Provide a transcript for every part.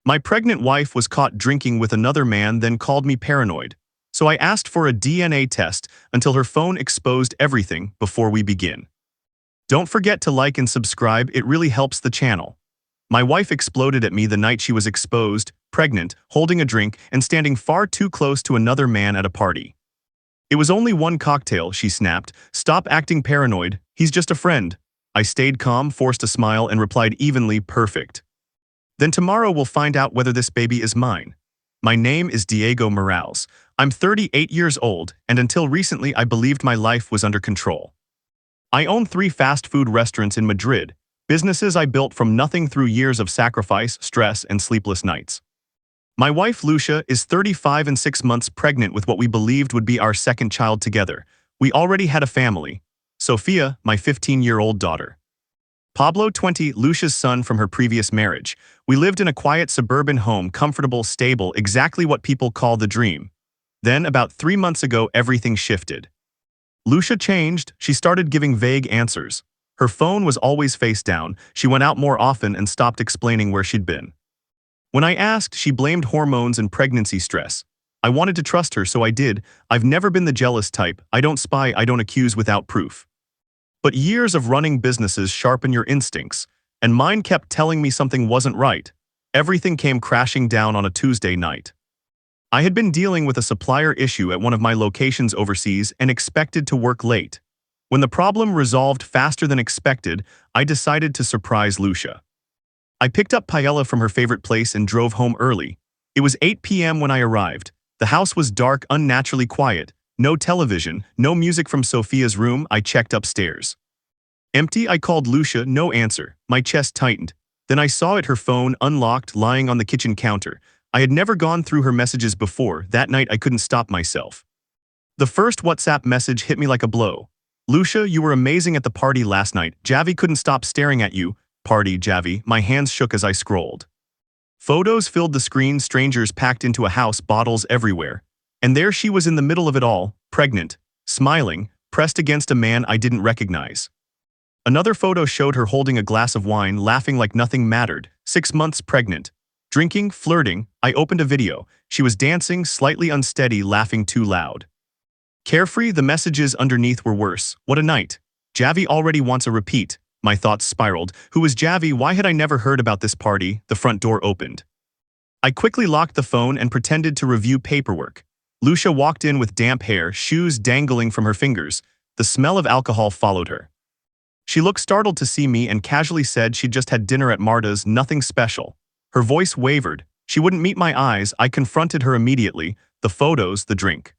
My pregnant wife was caught drinking with another man, then called me paranoid. So I asked for a DNA test until her phone exposed everything before we begin. Don't forget to like and subscribe, it really helps the channel. My wife exploded at me the night she was exposed, pregnant, holding a drink, and standing far too close to another man at a party. It was only one cocktail, she snapped. Stop acting paranoid, he's just a friend. I stayed calm, forced a smile, and replied evenly, perfect. Then tomorrow we'll find out whether this baby is mine. My name is Diego Morales. I'm 38 years old, and until recently I believed my life was under control. I own 3 fast food restaurants in Madrid, businesses I built from nothing through years of sacrifice, stress, and sleepless nights. My wife Lucia is 35 and 6 months pregnant with what we believed would be our second child together. We already had a family. Sofia, my 15-year-old daughter. Pablo, 20, Lucia's son from her previous marriage. We lived in a quiet suburban home, comfortable, stable, exactly what people call the dream. Then, about 3 months ago, everything shifted. Lucia changed. She started giving vague answers. Her phone was always face down. She went out more often and stopped explaining where she'd been. When I asked, she blamed hormones and pregnancy stress. I wanted to trust her, so I did. I've never been the jealous type. I don't spy, I don't accuse without proof. But years of running businesses sharpen your instincts, and mine kept telling me something wasn't right. Everything came crashing down on a Tuesday night. I had been dealing with a supplier issue at one of my locations overseas and expected to work late. When the problem resolved faster than expected, I decided to surprise Lucia. I picked up paella from her favorite place and drove home early. It was 8 p.m. when I arrived. The house was dark, unnaturally quiet. No television, no music from Sofia's room. I checked upstairs. Empty. I called Lucia, no answer. My chest tightened. Then I saw it, her phone, unlocked, lying on the kitchen counter. I had never gone through her messages before. That night I couldn't stop myself. The first WhatsApp message hit me like a blow. Lucia, you were amazing at the party last night. Javi couldn't stop staring at you. Party, Javi. My hands shook as I scrolled. Photos filled the screen, strangers packed into a house, bottles everywhere. And there she was in the middle of it all, pregnant, smiling, pressed against a man I didn't recognize. Another photo showed her holding a glass of wine, laughing like nothing mattered, 6 months pregnant. Drinking, flirting. I opened a video. She was dancing, slightly unsteady, laughing too loud. Carefree. The messages underneath were worse. What a night. Javi already wants a repeat. My thoughts spiraled. Who was Javi? Why had I never heard about this party? The front door opened. I quickly locked the phone and pretended to review paperwork. Lucia walked in with damp hair, shoes dangling from her fingers. The smell of alcohol followed her. She looked startled to see me and casually said she'd just had dinner at Marta's, nothing special. Her voice wavered. She wouldn't meet my eyes. I confronted her immediately. The photos, the drink.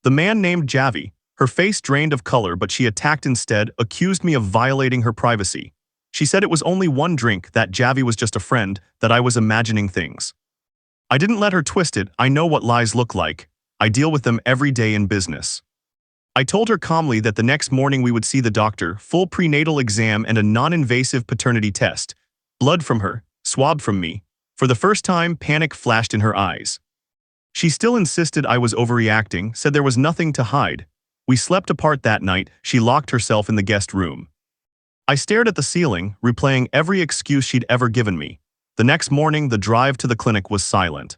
The man named Javi. Her face drained of color, but she attacked instead, accused me of violating her privacy. She said it was only one drink, that Javi was just a friend, that I was imagining things. I didn't let her twist it. I know what lies look like. I deal with them every day in business. I told her calmly that the next morning we would see the doctor, full prenatal exam and a non-invasive paternity test. Blood from her, swab from me. For the first time, panic flashed in her eyes. She still insisted I was overreacting, said there was nothing to hide. We slept apart that night. She locked herself in the guest room. I stared at the ceiling, replaying every excuse she'd ever given me. The next morning, the drive to the clinic was silent.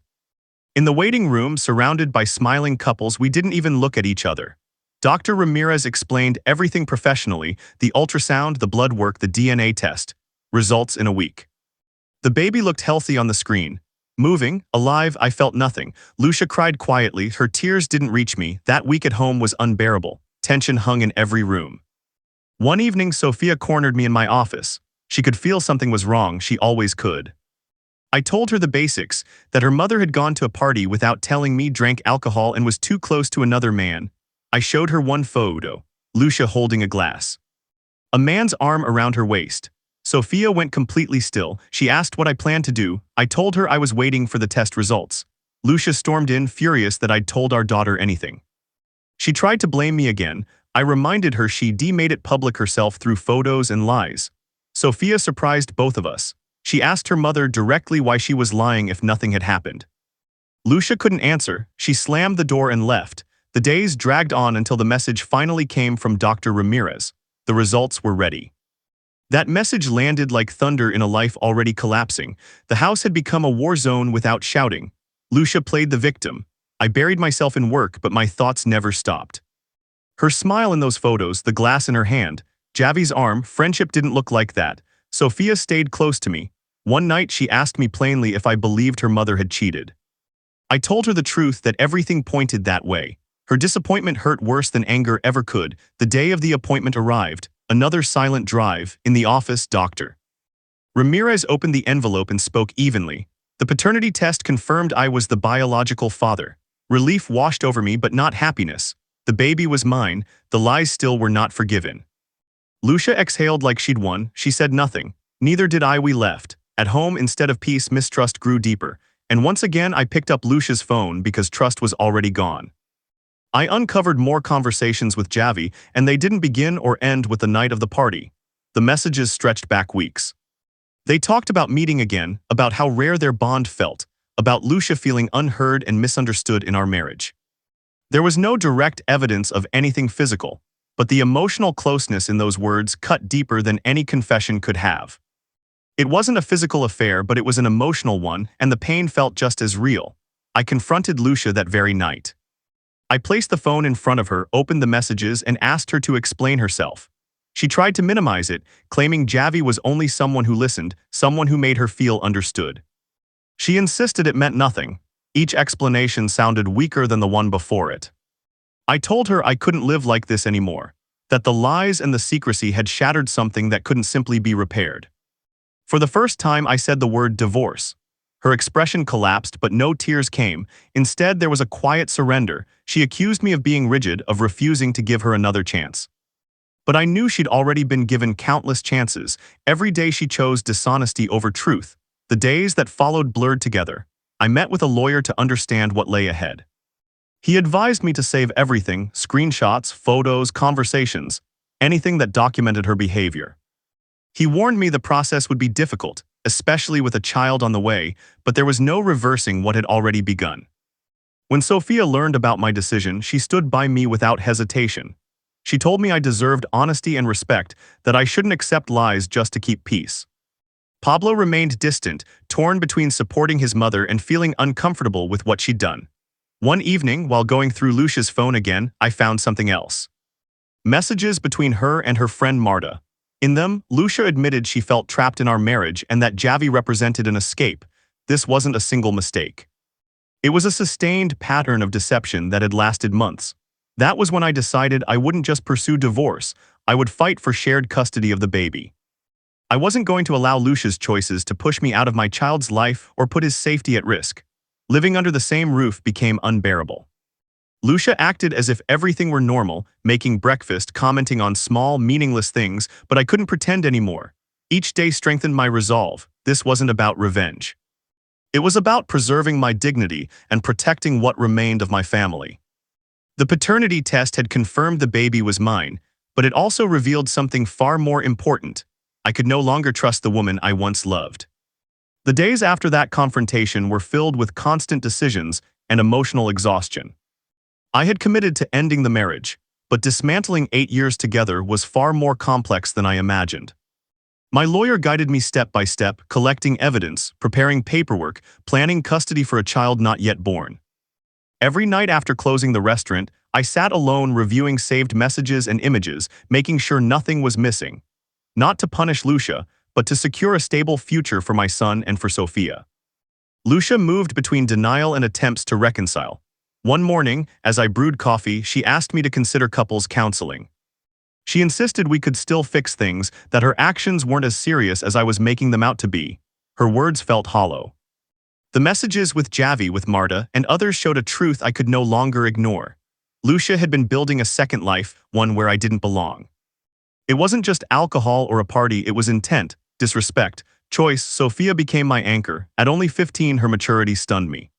In the waiting room, surrounded by smiling couples, we didn't even look at each other. Dr. Ramirez explained everything professionally, the ultrasound, the blood work, the DNA test. Results in a week. The baby looked healthy on the screen. Moving, alive. I felt nothing. Lucia cried quietly. Her tears didn't reach me. That week at home was unbearable. Tension hung in every room. One evening, Sofia cornered me in my office. She could feel something was wrong. She always could. I told her the basics, that her mother had gone to a party without telling me, drank alcohol, and was too close to another man. I showed her one photo, Lucia holding a glass. A man's arm around her waist. Sofia went completely still. She asked what I planned to do. I told her I was waiting for the test results. Lucia stormed in, furious that I'd told our daughter anything. She tried to blame me again. I reminded her she'd made it public herself through photos and lies. Sofia surprised both of us. She asked her mother directly why she was lying if nothing had happened. Lucia couldn't answer. She slammed the door and left. The days dragged on until the message finally came from Dr. Ramirez. The results were ready. That message landed like thunder in a life already collapsing. The house had become a war zone without shouting. Lucia played the victim. I buried myself in work, but my thoughts never stopped. Her smile in those photos, the glass in her hand, Javi's arm, friendship didn't look like that. Sophia stayed close to me. One night she asked me plainly if I believed her mother had cheated. I told her the truth, that everything pointed that way. Her disappointment hurt worse than anger ever could. The day of the appointment arrived. Another silent drive. In the office, Dr. Ramirez opened the envelope and spoke evenly. The paternity test confirmed I was the biological father. Relief washed over me, but not happiness. The baby was mine. The lies still were not forgiven. Lucia exhaled like she'd won. She said nothing. Neither did I. We left. At home, instead of peace, mistrust grew deeper. And once again, I picked up Lucia's phone because trust was already gone. I uncovered more conversations with Javi, and they didn't begin or end with the night of the party. The messages stretched back weeks. They talked about meeting again, about how rare their bond felt, about Lucia feeling unheard and misunderstood in our marriage. There was no direct evidence of anything physical, but the emotional closeness in those words cut deeper than any confession could have. It wasn't a physical affair, but it was an emotional one, and the pain felt just as real. I confronted Lucia that very night. I placed the phone in front of her, opened the messages, and asked her to explain herself. She tried to minimize it, claiming Javi was only someone who listened, someone who made her feel understood. She insisted it meant nothing. Each explanation sounded weaker than the one before it. I told her I couldn't live like this anymore, that the lies and the secrecy had shattered something that couldn't simply be repaired. For the first time, I said the word divorce. Her expression collapsed, but no tears came. Instead, there was a quiet surrender. She accused me of being rigid, of refusing to give her another chance. But I knew she'd already been given countless chances. Every day she chose dishonesty over truth. The days that followed blurred together. I met with a lawyer to understand what lay ahead. He advised me to save everything: screenshots, photos, conversations, anything that documented her behavior. He warned me the process would be difficult, especially with a child on the way, but there was no reversing what had already begun. When Sophia learned about my decision, she stood by me without hesitation. She told me I deserved honesty and respect, that I shouldn't accept lies just to keep peace. Pablo remained distant, torn between supporting his mother and feeling uncomfortable with what she'd done. One evening, while going through Lucia's phone again, I found something else. Messages between her and her friend Marta. In them, Lucia admitted she felt trapped in our marriage and that Javi represented an escape. This wasn't a single mistake. It was a sustained pattern of deception that had lasted months. That was when I decided I wouldn't just pursue divorce, I would fight for shared custody of the baby. I wasn't going to allow Lucia's choices to push me out of my child's life or put his safety at risk. Living under the same roof became unbearable. Lucia acted as if everything were normal, making breakfast, commenting on small, meaningless things, but I couldn't pretend anymore. Each day strengthened my resolve. This wasn't about revenge. It was about preserving my dignity and protecting what remained of my family. The paternity test had confirmed the baby was mine, but it also revealed something far more important. I could no longer trust the woman I once loved. The days after that confrontation were filled with constant decisions and emotional exhaustion. I had committed to ending the marriage, but dismantling 8 years together was far more complex than I imagined. My lawyer guided me step by step, collecting evidence, preparing paperwork, planning custody for a child not yet born. Every night after closing the restaurant, I sat alone reviewing saved messages and images, making sure nothing was missing. Not to punish Lucia, but to secure a stable future for my son and for Sophia. Lucia moved between denial and attempts to reconcile. One morning, as I brewed coffee, she asked me to consider couples counseling. She insisted we could still fix things, that her actions weren't as serious as I was making them out to be. Her words felt hollow. The messages with Javi, with Marta, and others showed a truth I could no longer ignore. Lucia had been building a second life, one where I didn't belong. It wasn't just alcohol or a party, it was intent, disrespect, choice. Sophia became my anchor. At only 15, her maturity stunned me.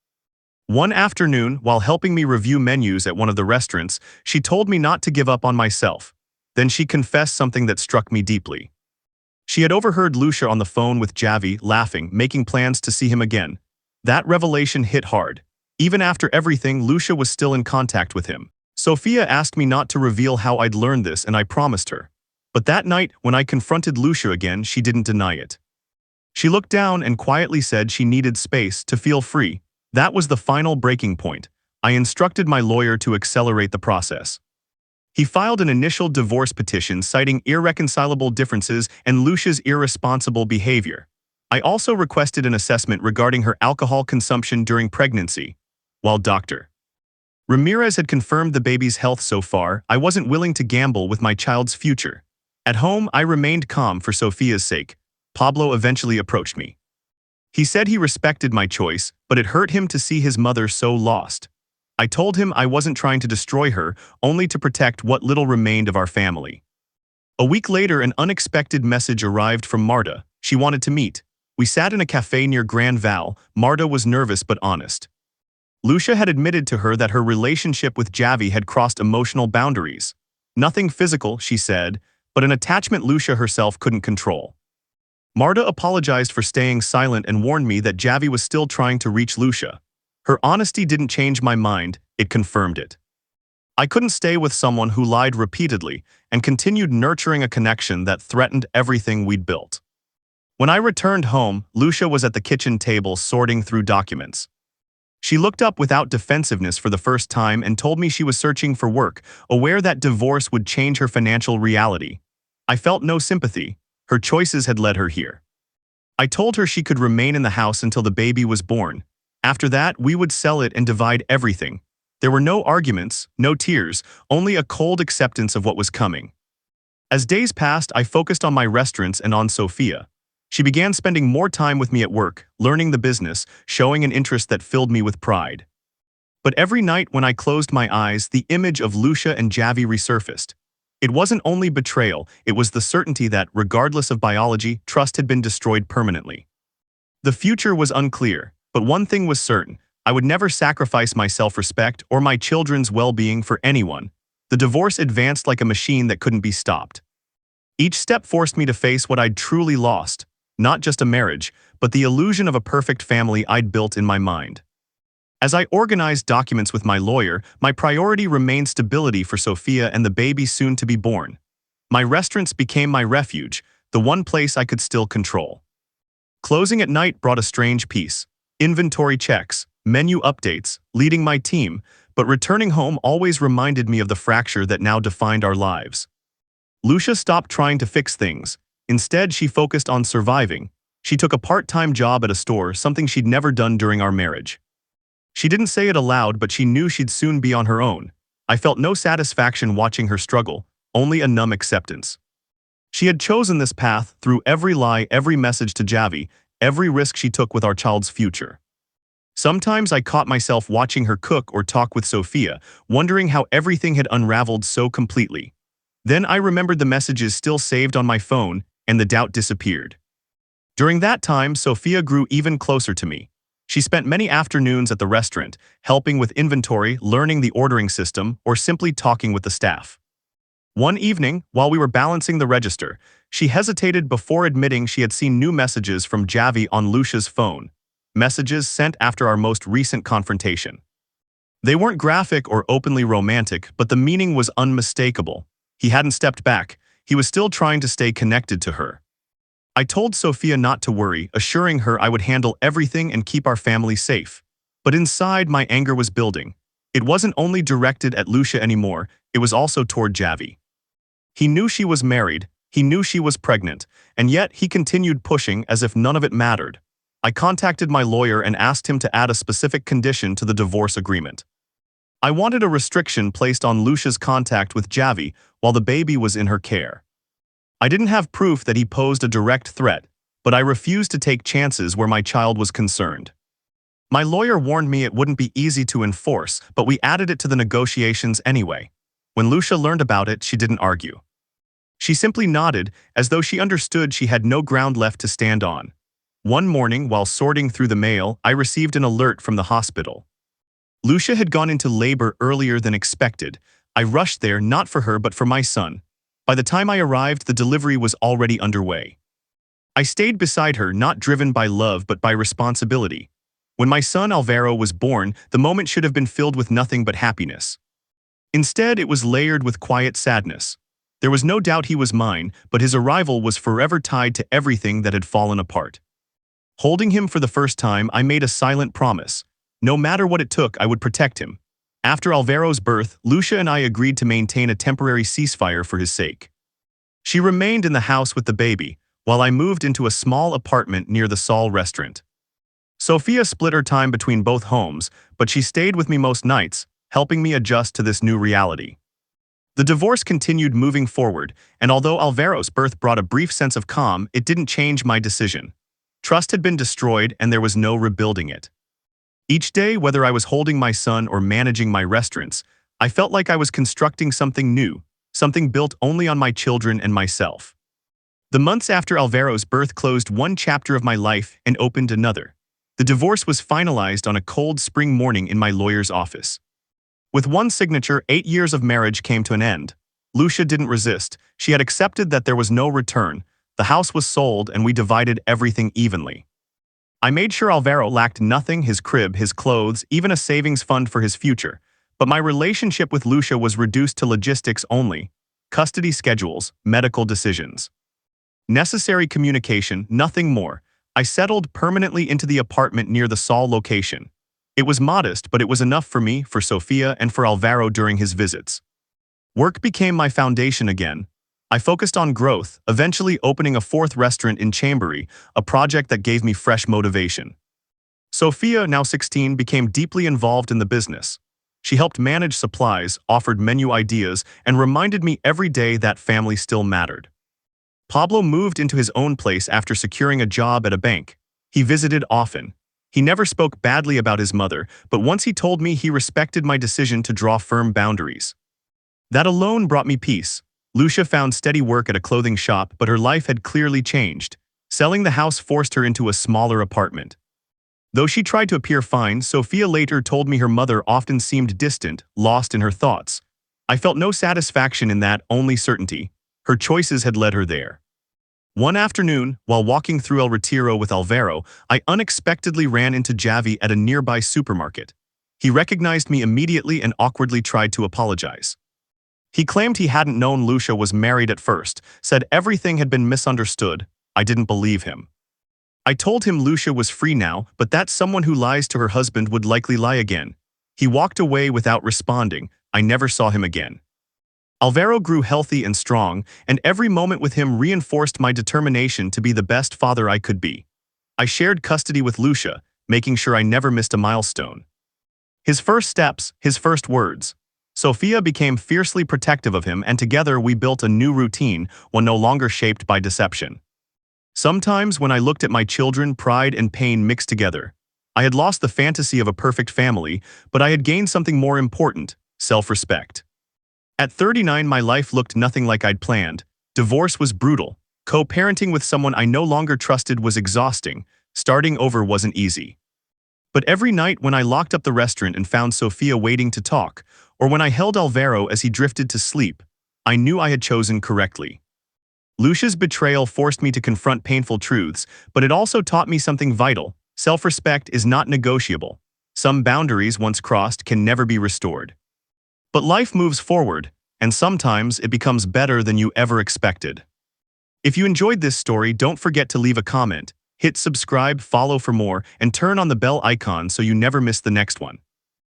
One afternoon, while helping me review menus at one of the restaurants, she told me not to give up on myself. Then she confessed something that struck me deeply. She had overheard Lucia on the phone with Javi, laughing, making plans to see him again. That revelation hit hard. Even after everything, Lucia was still in contact with him. Sophia asked me not to reveal how I'd learned this, and I promised her. But that night, when I confronted Lucia again, she didn't deny it. She looked down and quietly said she needed space to feel free. That was the final breaking point. I instructed my lawyer to accelerate the process. He filed an initial divorce petition citing irreconcilable differences and Lucia's irresponsible behavior. I also requested an assessment regarding her alcohol consumption during pregnancy. While Dr. Ramirez had confirmed the baby's health so far, I wasn't willing to gamble with my child's future. At home, I remained calm for Sophia's sake. Pablo eventually approached me. He said he respected my choice, but it hurt him to see his mother so lost. I told him I wasn't trying to destroy her, only to protect what little remained of our family. A week later, an unexpected message arrived from Marta. She wanted to meet. We sat in a cafe near Grand Val. Marta was nervous but honest. Lucia had admitted to her that her relationship with Javi had crossed emotional boundaries. Nothing physical, she said, but an attachment Lucia herself couldn't control. Marta apologized for staying silent and warned me that Javi was still trying to reach Lucia. Her honesty didn't change my mind, it confirmed it. I couldn't stay with someone who lied repeatedly and continued nurturing a connection that threatened everything we'd built. When I returned home, Lucia was at the kitchen table sorting through documents. She looked up without defensiveness for the first time and told me she was searching for work, aware that divorce would change her financial reality. I felt no sympathy. Her choices had led her here. I told her she could remain in the house until the baby was born. After that, we would sell it and divide everything. There were no arguments, no tears, only a cold acceptance of what was coming. As days passed, I focused on my restaurants and on Sophia. She began spending more time with me at work, learning the business, showing an interest that filled me with pride. But every night when I closed my eyes, the image of Lucia and Javi resurfaced. It wasn't only betrayal, it was the certainty that, regardless of biology, trust had been destroyed permanently. The future was unclear, but one thing was certain: I would never sacrifice my self-respect or my children's well-being for anyone. The divorce advanced like a machine that couldn't be stopped. Each step forced me to face what I'd truly lost, not just a marriage, but the illusion of a perfect family I'd built in my mind. As I organized documents with my lawyer, my priority remained stability for Sophia and the baby soon to be born. My restaurants became my refuge, the one place I could still control. Closing at night brought a strange peace. Inventory checks, menu updates, leading my team, but returning home always reminded me of the fracture that now defined our lives. Lucia stopped trying to fix things. Instead, she focused on surviving. She took a part-time job at a store, something she'd never done during our marriage. She didn't say it aloud, but she knew she'd soon be on her own. I felt no satisfaction watching her struggle, only a numb acceptance. She had chosen this path through every lie, every message to Javi, every risk she took with our child's future. Sometimes I caught myself watching her cook or talk with Sophia, wondering how everything had unraveled so completely. Then I remembered the messages still saved on my phone, and the doubt disappeared. During that time, Sophia grew even closer to me. She spent many afternoons at the restaurant, helping with inventory, learning the ordering system, or simply talking with the staff. One evening, while we were balancing the register, she hesitated before admitting she had seen new messages from Javi on Lucia's phone, messages sent after our most recent confrontation. They weren't graphic or openly romantic, but the meaning was unmistakable. He hadn't stepped back. He was still trying to stay connected to her. I told Sophia not to worry, assuring her I would handle everything and keep our family safe. But inside, my anger was building. It wasn't only directed at Lucia anymore, it was also toward Javi. He knew she was married, he knew she was pregnant, and yet he continued pushing as if none of it mattered. I contacted my lawyer and asked him to add a specific condition to the divorce agreement. I wanted a restriction placed on Lucia's contact with Javi while the baby was in her care. I didn't have proof that he posed a direct threat, but I refused to take chances where my child was concerned. My lawyer warned me it wouldn't be easy to enforce, but we added it to the negotiations anyway. When Lucia learned about it, she didn't argue. She simply nodded, as though she understood she had no ground left to stand on. One morning, while sorting through the mail, I received an alert from the hospital. Lucia had gone into labor earlier than expected. I rushed there, not for her but for my son. By the time I arrived, the delivery was already underway. I stayed beside her, not driven by love but by responsibility. When my son Alvaro was born, the moment should have been filled with nothing but happiness. Instead, it was layered with quiet sadness. There was no doubt he was mine, but his arrival was forever tied to everything that had fallen apart. Holding him for the first time, I made a silent promise. No matter what it took, I would protect him. After Alvaro's birth, Lucia and I agreed to maintain a temporary ceasefire for his sake. She remained in the house with the baby, while I moved into a small apartment near the Sol restaurant. Sophia split her time between both homes, but she stayed with me most nights, helping me adjust to this new reality. The divorce continued moving forward, and although Alvaro's birth brought a brief sense of calm, it didn't change my decision. Trust had been destroyed, and there was no rebuilding it. Each day, whether I was holding my son or managing my restaurants, I felt like I was constructing something new, something built only on my children and myself. The months after Alvaro's birth closed one chapter of my life and opened another. The divorce was finalized on a cold spring morning in my lawyer's office. With one signature, 8 years of marriage came to an end. Lucia didn't resist. She had accepted that there was no return. The house was sold, and we divided everything evenly. I made sure Alvaro lacked nothing: his crib, his clothes, even a savings fund for his future. But my relationship with Lucia was reduced to logistics only: custody schedules, medical decisions. Necessary communication, nothing more. I settled permanently into the apartment near the Sol location. It was modest, but it was enough for me, for Sophia, and for Alvaro during his visits. Work became my foundation again. I focused on growth, eventually opening a fourth restaurant in Chambery, a project that gave me fresh motivation. Sophia, now 16, became deeply involved in the business. She helped manage supplies, offered menu ideas, and reminded me every day that family still mattered. Pablo moved into his own place after securing a job at a bank. He visited often. He never spoke badly about his mother, but once he told me he respected my decision to draw firm boundaries. That alone brought me peace. Lucia found steady work at a clothing shop, but her life had clearly changed. Selling the house forced her into a smaller apartment. Though she tried to appear fine, Sophia later told me her mother often seemed distant, lost in her thoughts. I felt no satisfaction in that, only certainty. Her choices had led her there. One afternoon, while walking through El Retiro with Alvaro, I unexpectedly ran into Javi at a nearby supermarket. He recognized me immediately and awkwardly tried to apologize. He claimed he hadn't known Lucia was married at first, said everything had been misunderstood. I didn't believe him. I told him Lucia was free now, but that someone who lies to her husband would likely lie again. He walked away without responding. I never saw him again. Alvaro grew healthy and strong, and every moment with him reinforced my determination to be the best father I could be. I shared custody with Lucia, making sure I never missed a milestone. His first steps, his first words. Sophia became fiercely protective of him, and together we built a new routine, one no longer shaped by deception. Sometimes when I looked at my children, pride and pain mixed together. I had lost the fantasy of a perfect family, but I had gained something more important: self-respect. At 39, my life looked nothing like I'd planned. Divorce was brutal. Co-parenting with someone I no longer trusted was exhausting. Starting over wasn't easy. But every night when I locked up the restaurant and found Sophia waiting to talk, or when I held Alvaro as he drifted to sleep, I knew I had chosen correctly. Lucia's betrayal forced me to confront painful truths, but it also taught me something vital: self-respect is not negotiable. Some boundaries, once crossed, can never be restored. But life moves forward, and sometimes it becomes better than you ever expected. If you enjoyed this story, don't forget to leave a comment, hit subscribe, follow for more, and turn on the bell icon so you never miss the next one.